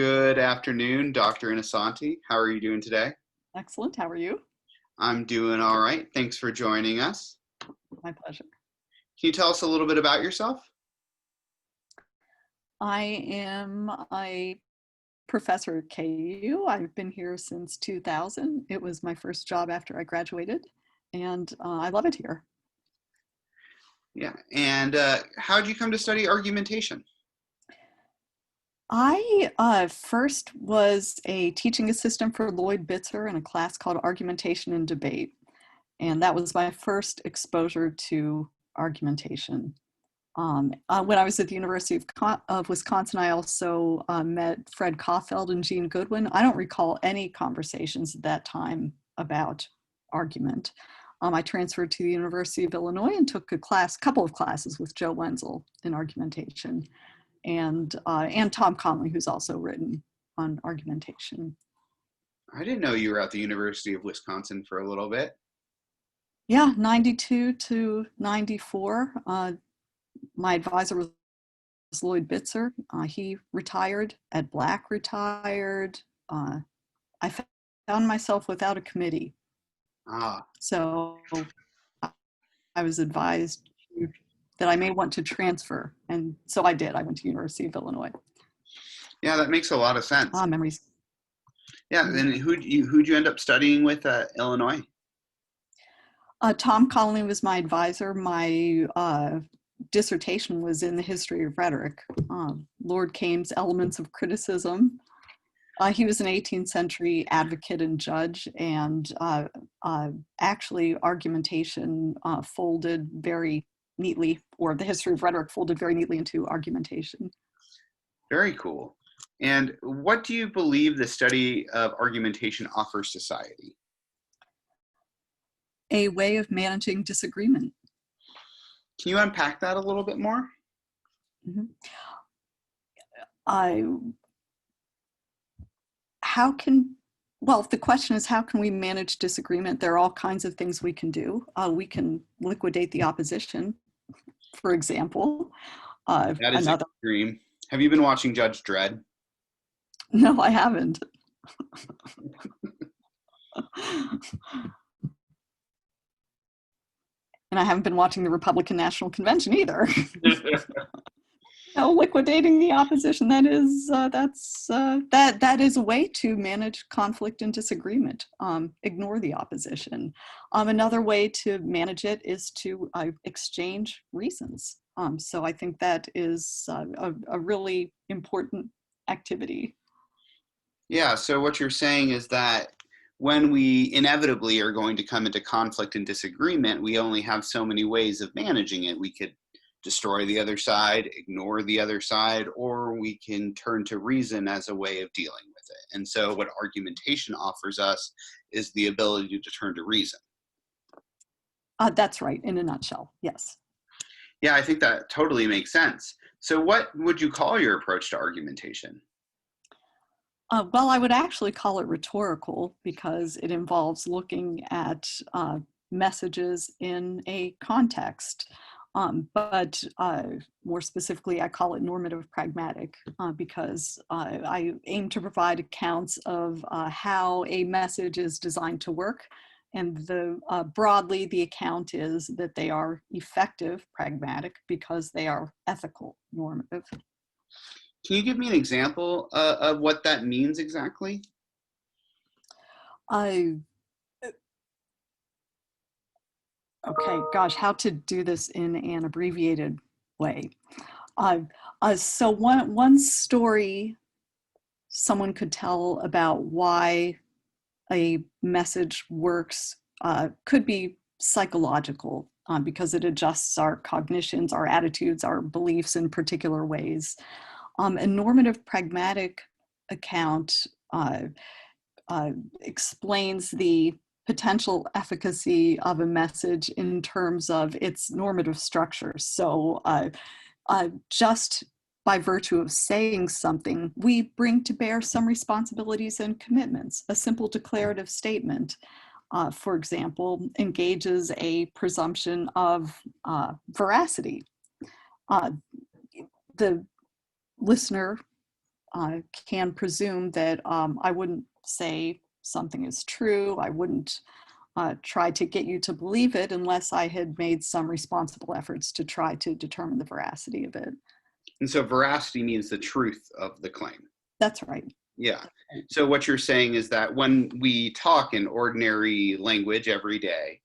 Good afternoon, Dr. Innocenti. How are you doing today? Excellent. How are you? I'm doing all right. Thanks for joining us. My pleasure. Can you tell us a little bit about yourself? I am a professor at KU. I've been here since 2000. It was my first job after I graduated, and I love it here. Yeah. And how did you come to study argumentation? I first was a teaching assistant for Lloyd Bitzer in a class called Argumentation and Debate. And that was my first exposure to argumentation. When I was at the University of Wisconsin, I also met Fred Kaufeld and Gene Goodwin. I don't recall any conversations at that time about argument. I transferred to the University of Illinois and took a couple of classes with Joe Wenzel in argumentation, and Tom Conley, who's also written on argumentation. I didn't know you were at the University of Wisconsin for a little bit. Yeah, 92 to 94. My advisor was Lloyd Bitzer. He retired. Ed Black retired. I found myself without a committee. So I was advised that I may want to transfer. And so I did. I went to University of Illinois. Yeah, that makes a lot of sense. Memories. Yeah, and who'd you end up studying with at Illinois? Tom Conley was my advisor. My dissertation was in the history of rhetoric. Lord Kames' Elements of Criticism. He was an 18th century advocate and judge, and actually argumentation folded very neatly, or the history of rhetoric folded very neatly into argumentation. Very cool. And what do you believe the study of argumentation offers society? A way of managing disagreement. Can you unpack that a little bit more? Mm-hmm. The question is, how can we manage disagreement? There are all kinds of things we can do. We can liquidate the opposition, for example. That is extreme. Have you been watching Judge Dredd? No, I haven't. And I haven't been watching the Republican National Convention either. Liquidating the opposition, that is a way to manage conflict and disagreement. Ignore the opposition. Another way to manage it is to exchange reasons. So I think that is a really important activity. Yeah, so what you're saying is that when we inevitably are going to come into conflict and disagreement, we only have so many ways of managing it. We could destroy the other side, ignore the other side, or we can turn to reason as a way of dealing with it. And so what argumentation offers us is the ability to turn to reason. That's right, in a nutshell, yes. Yeah, I think that totally makes sense. So what would you call your approach to argumentation? Well, I would actually call it rhetorical, because it involves looking at messages in a context. But more specifically, I call it normative pragmatic, because I aim to provide accounts of how a message is designed to work. And broadly, the account is that they are effective pragmatic because they are ethical normative. Can you give me an example of what that means exactly? Okay, gosh, how to do this in an abbreviated way. So one story someone could tell about why a message works could be psychological, because it adjusts our cognitions, our attitudes, our beliefs in particular ways. A normative pragmatic account explains the potential efficacy of a message in terms of its normative structure. So just by virtue of saying something, we bring to bear some responsibilities and commitments. A simple declarative statement, for example, engages a presumption of veracity. The listener can presume that I wouldn't say something is true. I wouldn't try to get you to believe it unless I had made some responsible efforts to try to determine the veracity of it. And so veracity means the truth of the claim. That's right. Yeah. So what you're saying is that when we talk in ordinary language every day,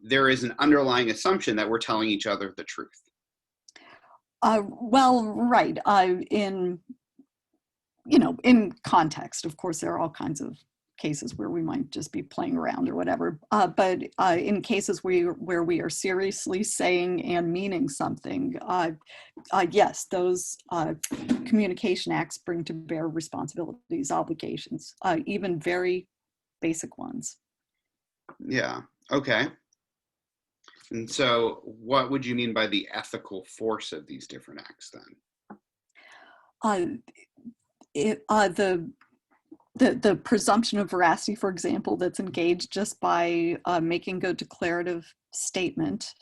there is an underlying assumption that we're telling each other the truth. Well, right. In context, of course, there are all kinds of cases where we might just be playing around or whatever. But in cases where we are seriously saying and meaning something, yes, those communication acts bring to bear responsibilities, obligations, even very basic ones. Yeah. Okay. And so what would you mean by the ethical force of these different acts then? The presumption of veracity, for example, that's engaged just by making a declarative statement,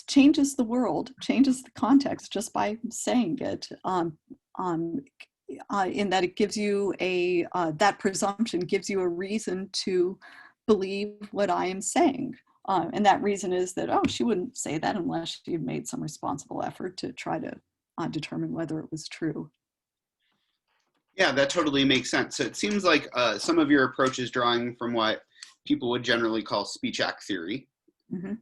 changes the world, changes the context just by saying it. In that it gives you that presumption gives you a reason to believe what I am saying. And that reason is that, oh, she wouldn't say that unless she had made some responsible effort to try to determine whether it was true. Yeah, that totally makes sense. So it seems like some of your approach is drawing from what people would generally call speech act theory, Mm-hmm.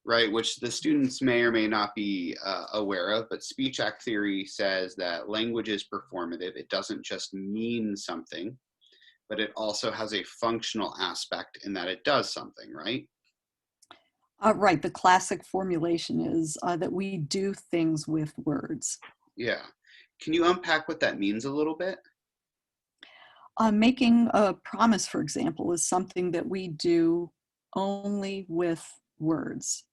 right? Which the students may or may not be aware of, but speech act theory says that language is performative. It doesn't just mean something, but it also has a functional aspect in that it does something, right? Right. The classic formulation is that we do things with words. Yeah. Can you unpack what that means a little bit? Making a promise, for example, is something that we do only with words.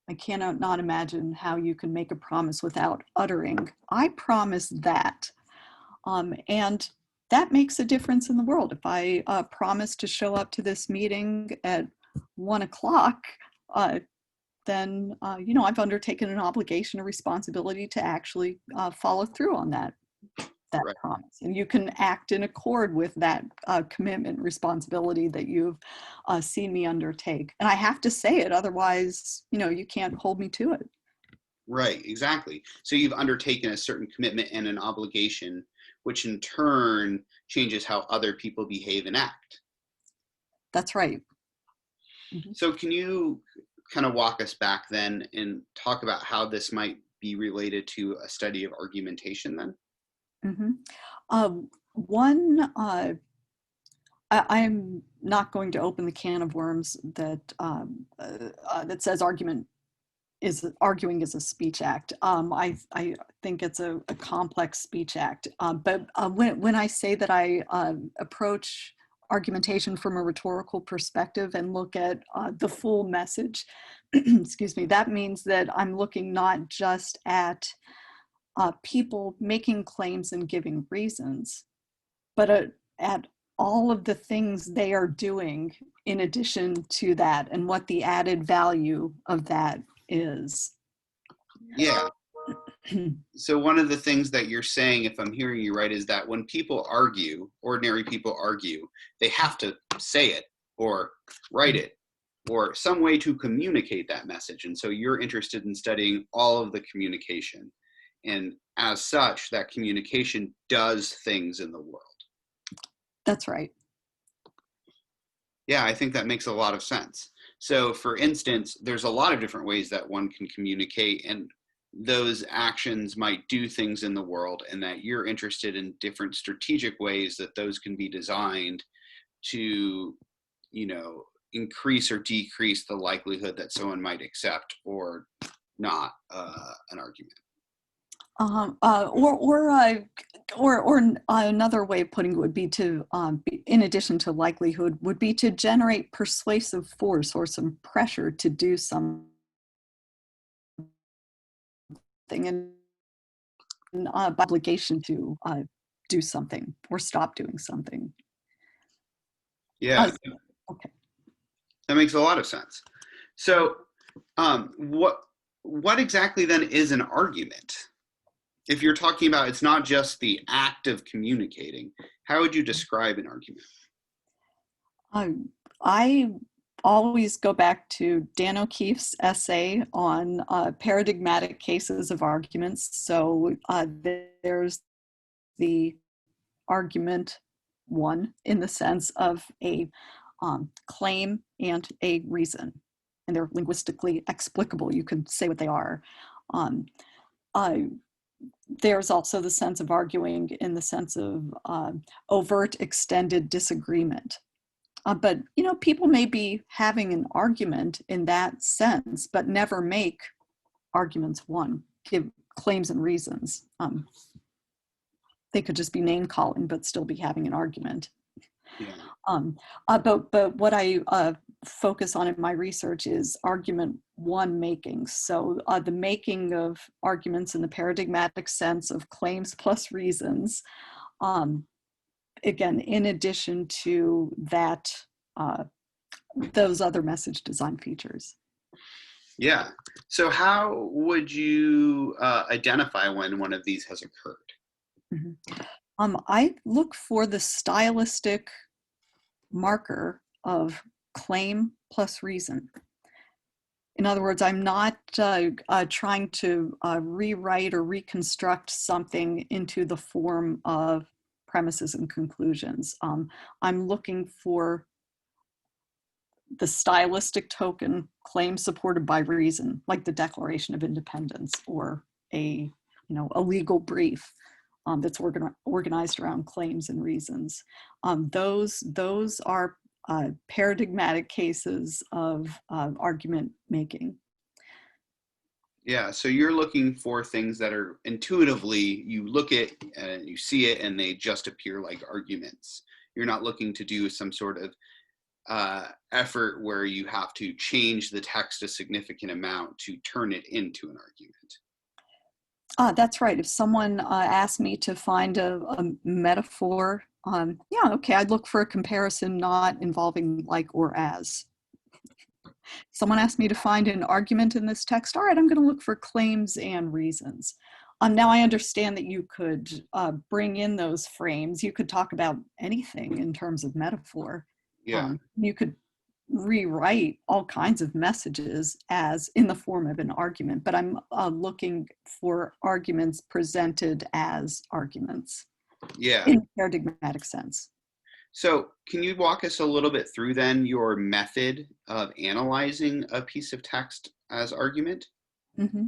I cannot not imagine how you can make a promise without uttering, I promise that. And that makes a difference in the world. If I promise to show up to this meeting at 1:00, then I've undertaken an obligation, a responsibility to actually follow through on that Right. promise. And you can act in accord with that commitment, responsibility that you've seen me undertake. And I have to say it, otherwise, you can't hold me to it. Right, exactly. So you've undertaken a certain commitment and an obligation, which in turn changes how other people behave and act. That's right. Mm-hmm. So can you kind of walk us back then and talk about how this might be related to a study of argumentation then? Mm-hmm. One, I'm not going to open the can of worms that says arguing is a speech act. I think it's a complex speech act. But when I say that I approach argumentation from a rhetorical perspective and look at the full message, excuse me, that means that I'm looking not just at people making claims and giving reasons, but at all of the things they are doing in addition to that and what the added value of that is. Yeah. So one of the things that you're saying, if I'm hearing you right, is that when people argue, ordinary people argue, they have to say it or write it or some way to communicate that message. And so you're interested in studying all of the communication. And as such, that communication does things in the world. That's right. Yeah, I think that makes a lot of sense. So for instance, there's a lot of different ways that one can communicate, and those actions might do things in the world, and that you're interested in different strategic ways that those can be designed to, increase or decrease the likelihood that someone might accept or not an argument. Another way of putting it would be to, in addition to likelihood, would be to generate persuasive force or some pressure to do something, and obligation to do something or stop doing something. Yeah, Okay. that makes a lot of sense. So what exactly then is an argument? if you're talking about, it's not just the act of communicating, how would you describe an argument? I always go back to Dan O'Keefe's essay on paradigmatic cases of arguments. So there's the argument one in the sense of a claim and a reason, and they're linguistically explicable. You can say what they are. Um, there's also the sense of arguing in the sense of overt extended disagreement. But people may be having an argument in that sense, but never make arguments one, give claims and reasons. They could just be name calling, but still be having an argument. Yeah. But what I focus on in my research is argument one making. So the making of arguments in the paradigmatic sense of claims plus reasons. Again, in addition to that, those other message design features. Yeah. So how would you identify when one of these has occurred? Mm-hmm. I look for the stylistic marker of claim plus reason. In other words, I'm not trying to rewrite or reconstruct something into the form of premises and conclusions. I'm looking for the stylistic token claim supported by reason, like the Declaration of Independence or a legal brief that's organized around claims and reasons. Those are paradigmatic cases of argument making. Yeah, so you're looking for things that are intuitively, you look at and you see it and they just appear like arguments. You're not looking to do some sort of effort where you have to change the text a significant amount to turn it into an argument. That's right. If someone asked me to find a metaphor, yeah, okay, I'd look for a comparison not involving like or as. Someone asked me to find an argument in this text. All right, I'm going to look for claims and reasons. Now I understand that you could bring in those frames. You could talk about anything in terms of metaphor. Yeah. You could rewrite all kinds of messages as in the form of an argument, but I'm looking for arguments presented as arguments. Yeah. In a paradigmatic sense. So can you walk us a little bit through then your method of analyzing a piece of text as argument? Mm-hmm.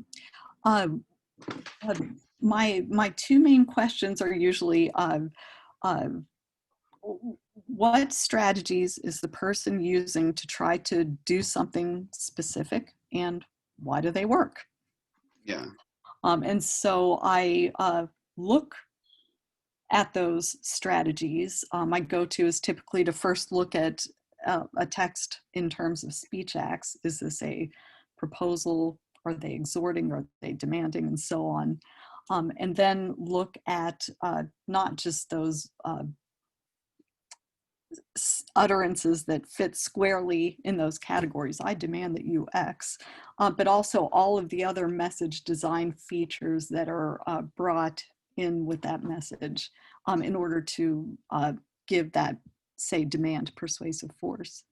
My two main questions are usually what strategies is the person using to try to do something specific, and why do they work? Yeah. And so I look at those strategies. My go-to is typically to first look at a text in terms of speech acts. Is this a proposal? Are they exhorting? Are they demanding? And so on. And then look at not just those utterances that fit squarely in those categories. I demand that you X, but also all of the other message design features that are brought in with that message in order to give that, say, demand persuasive force.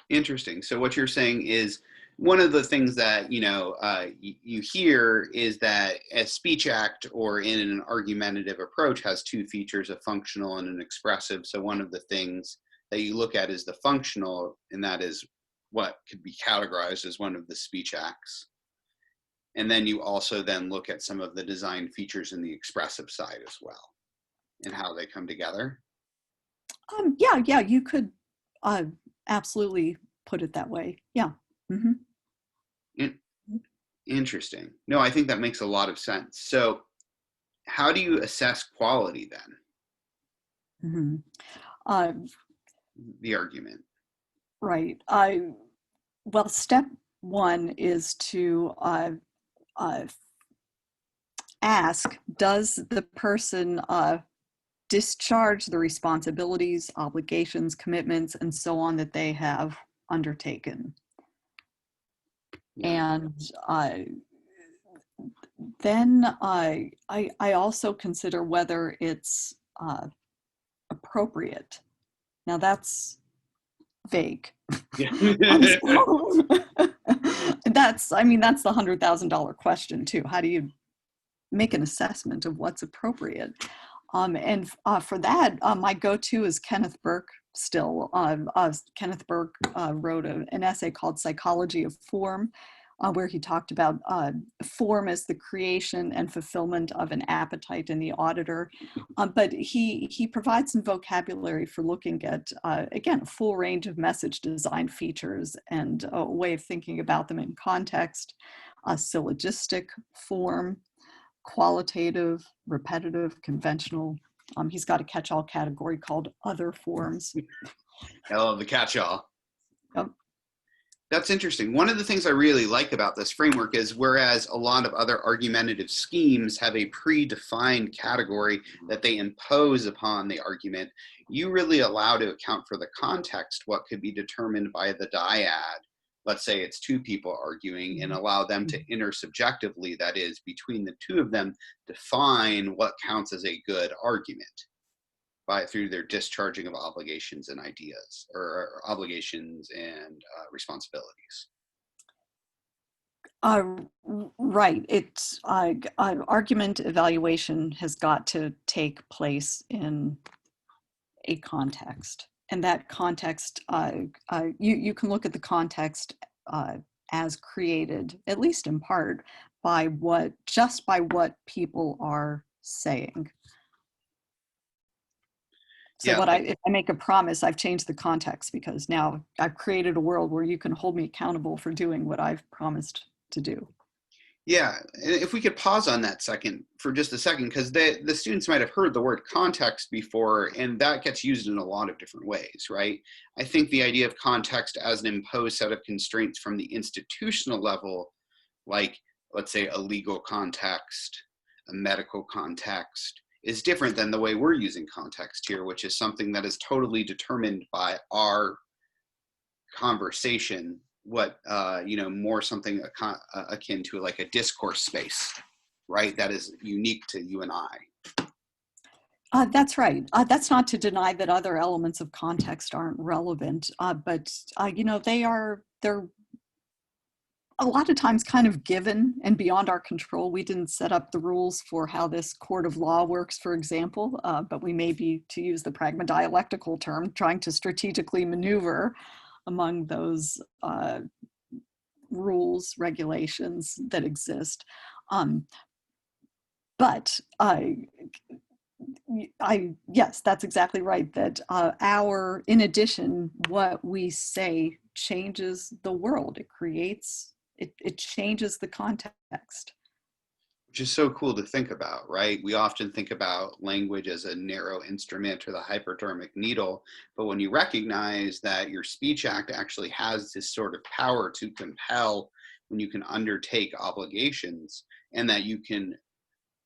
Interesting. So what you're saying is one of the things that you hear is that a speech act or in an argumentative approach has two features, a functional and an expressive. So one of the things that you look at is the functional, and that is what could be categorized as one of the speech acts. And then you also then look at some of the design features in the expressive side as well and how they come together. Yeah, you could absolutely put it that way. Yeah. Mm-hmm. Interesting. No, I think that makes a lot of sense. So how do you assess quality then? Mm-hmm. The argument. Right. Well, step one is to ask, does the person discharge the responsibilities, obligations, commitments, and so on that they have undertaken? Yeah. And then I also consider whether it's appropriate. Now that's vague. Yeah. So, I mean, that's the $100,000 question too. How do you make an assessment of what's appropriate? And for that, my go-to is Kenneth Burke still. Kenneth Burke wrote an essay called Psychology of Form, where he talked about form as the creation and fulfillment of an appetite in the auditor. But he provides some vocabulary for looking at, again, a full range of message design features and a way of thinking about them in context, syllogistic form, qualitative, repetitive, conventional. He's got a catch-all category called other forms. I love the catch-all. Yep. That's interesting. One of the things I really like about this framework is whereas a lot of other argumentative schemes have a predefined category that they impose upon the argument, you really allow to account for the context what could be determined by the dyad. Let's say it's two people arguing, and allow them to intersubjectively, that is, between the two of them, define what counts as a good argument through their discharging of obligations and ideas, or obligations and responsibilities. Right. It's argument evaluation has got to take place in a context. And that context, you can look at the context as created, at least in part, by what people are saying. So Yeah, if I make a promise, I've changed the context because now I've created a world where you can hold me accountable for doing what I've promised to do. yeah. And if we could pause on that for just a second, because the students might have heard the word context before, and that gets used in a lot of different ways, right? I think the idea of context as an imposed set of constraints from the institutional level, like, let's say, a legal context, a medical context, is different than the way we're using context here, which is something that is totally determined by our conversation, more something akin to like a discourse space, right? That is unique to you and I. That's right. That's not to deny that other elements of context aren't relevant, but they're a lot of times kind of given and beyond our control. We didn't set up the rules for how this court of law works, for example, but we may be, to use the pragmadialectical term, trying to strategically maneuver among those rules, regulations that exist. But yes, that's exactly right. That in addition, what we say changes the world. It changes the context. Which is so cool to think about, right? We often think about language as a narrow instrument or the hypodermic needle, but when you recognize that your speech act actually has this sort of power to compel, when you can undertake obligations and that you can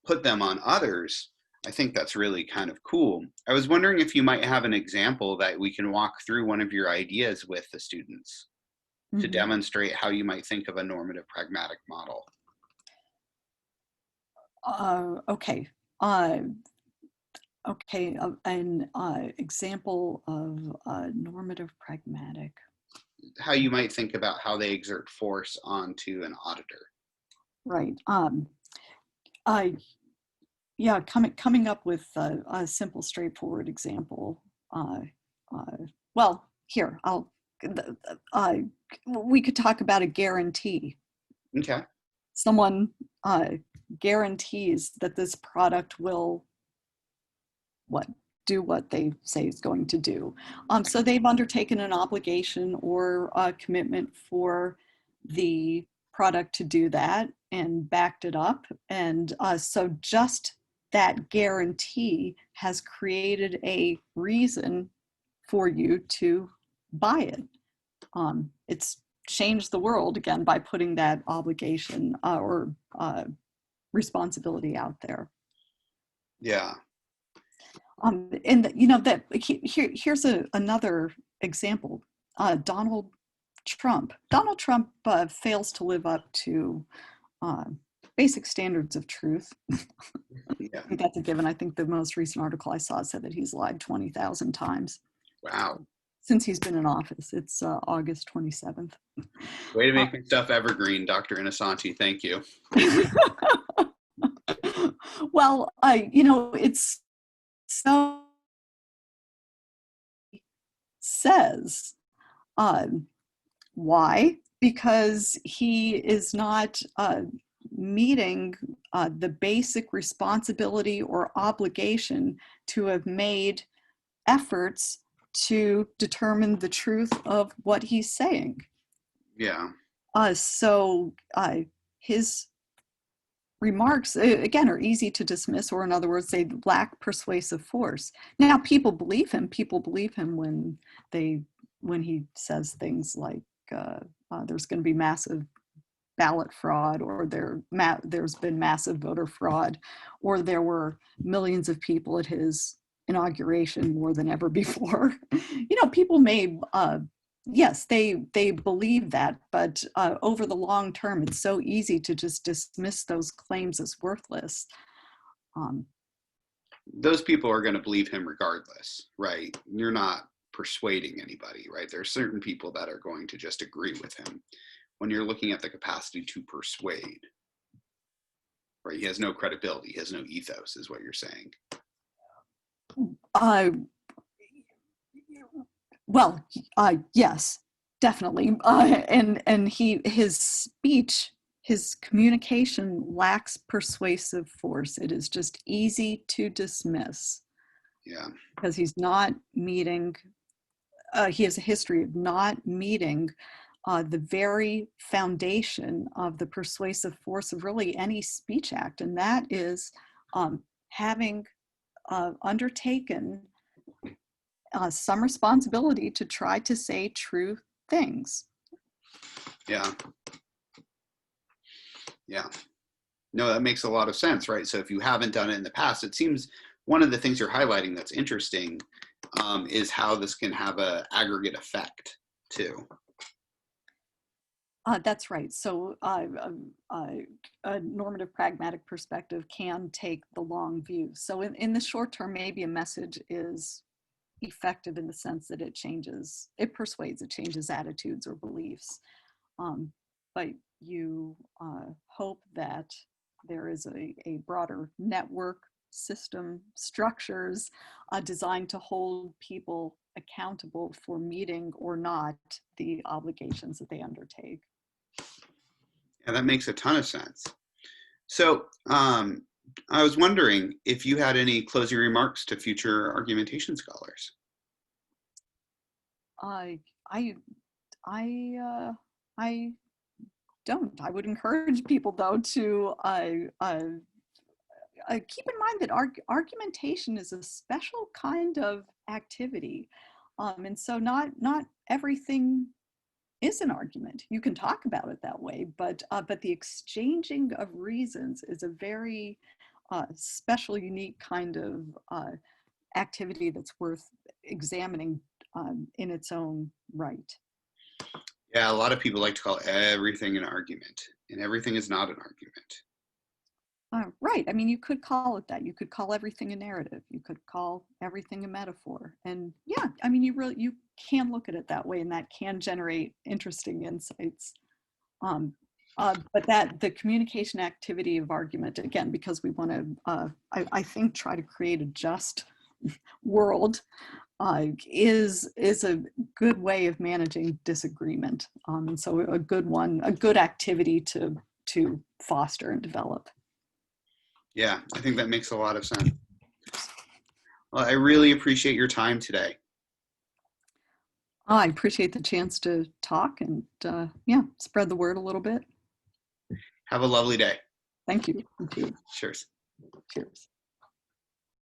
put them on others, I think that's really kind of cool. I was wondering if you might have an example that we can walk through one of your ideas with the students to demonstrate how you might think of a normative pragmatic model. Okay. Okay, an example of normative pragmatic. How you might think about how they exert force onto an auditor. Right. Yeah, coming up with a simple, straightforward example. Well, here, we could talk about a guarantee. Okay. Someone guarantees that this product will do what they say it's going to do. So they've undertaken an obligation or a commitment for the product to do that and backed it up. And so just that guarantee has created a reason for you to buy it. It's changed the world again by putting that obligation or responsibility out there. Yeah. And here's another example. Donald Trump. Donald Trump fails to live up to basic standards of truth. Yeah. I think that's a given. I think the most recent article I saw said that he's lied 20,000 times. Wow. Since he's been in office. It's August 27th. Way to make my stuff evergreen, Dr. Innocenti. Thank you. Well, it's so says. Why? Because he is not meeting the basic responsibility or obligation to have made efforts to determine the truth of what he's saying. Yeah. So his remarks, again, are easy to dismiss, or in other words, they lack persuasive force. Now, people believe him. People believe him when he says things like there's going to be massive ballot fraud, or there's been massive voter fraud, or there were millions of people at his inauguration more than ever before. People may yes, they believe that, but over the long term, it's so easy to just dismiss those claims as worthless. Those people are going to believe him regardless, right? You're not persuading anybody, right? There are certain people that are going to just agree with him. When you're looking at the capacity to persuade, right? He has no credibility, he has no ethos, is what you're saying. Well, yes, definitely. And his speech, his communication lacks persuasive force. It is just easy to dismiss. Yeah. Because he's not meeting, he has a history of not meeting the very foundation of the persuasive force of really any speech act. And that is having undertaken some responsibility to try to say true things. Yeah. Yeah. No, that makes a lot of sense, right? So if you haven't done it in the past, it seems one of the things you're highlighting that's interesting is how this can have an aggregate effect too. That's right. So a normative pragmatic perspective can take the long view. So in the short term, maybe a message is effective in the sense that it persuades, it changes attitudes or beliefs. But you hope that there is a broader network, system, structures designed to hold people accountable for meeting or not the obligations that they undertake. Yeah, that makes a ton of sense. So I was wondering if you had any closing remarks to future argumentation scholars. I don't. I would encourage people, though, to keep in mind that argumentation is a special kind of activity, and so not everything is an argument. You can talk about it that way, but the exchanging of reasons is a very special, unique kind of activity that's worth examining in its own right. Yeah, a lot of people like to call everything an argument, and everything is not an argument. Right. I mean, you could call it that. You could call everything a narrative. You could call everything a metaphor. And yeah, I mean, you can look at it that way, and that can generate interesting insights. But that the communication activity of argument, again, because we want to, I think, try to create a just world, is a good way of managing disagreement. And so a good activity to foster and develop. Yeah, I think that makes a lot of sense. Well, I really appreciate your time today. I appreciate the chance to talk and yeah, spread the word a little bit. Have a lovely day. Thank you. You too. Cheers. Cheers.